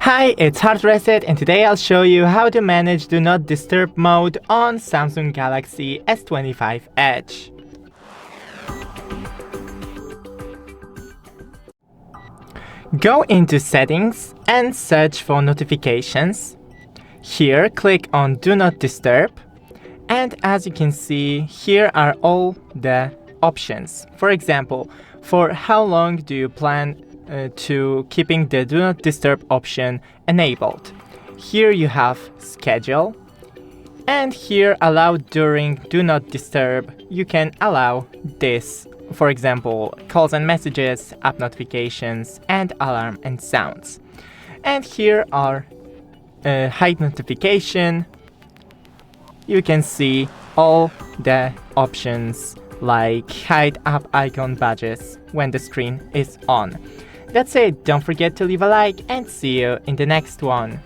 Hi, it's HardReset, and today I'll show you how to manage Do Not Disturb mode on Samsung Galaxy S25 Edge. Go into Settings and search for Notifications. Here, click on Do Not Disturb, and as you can see, here are all the options. For example, for how long do you plan to keeping the Do Not Disturb option enabled. Here you have Schedule, and here Allow during Do Not Disturb. You can allow this, for example, calls and messages, app notifications, and alarm and sounds. And here are hide notification. You can see all the options like hide app icon badges when the screen is on. That's it. Don't forget to leave a like and see you in the next one.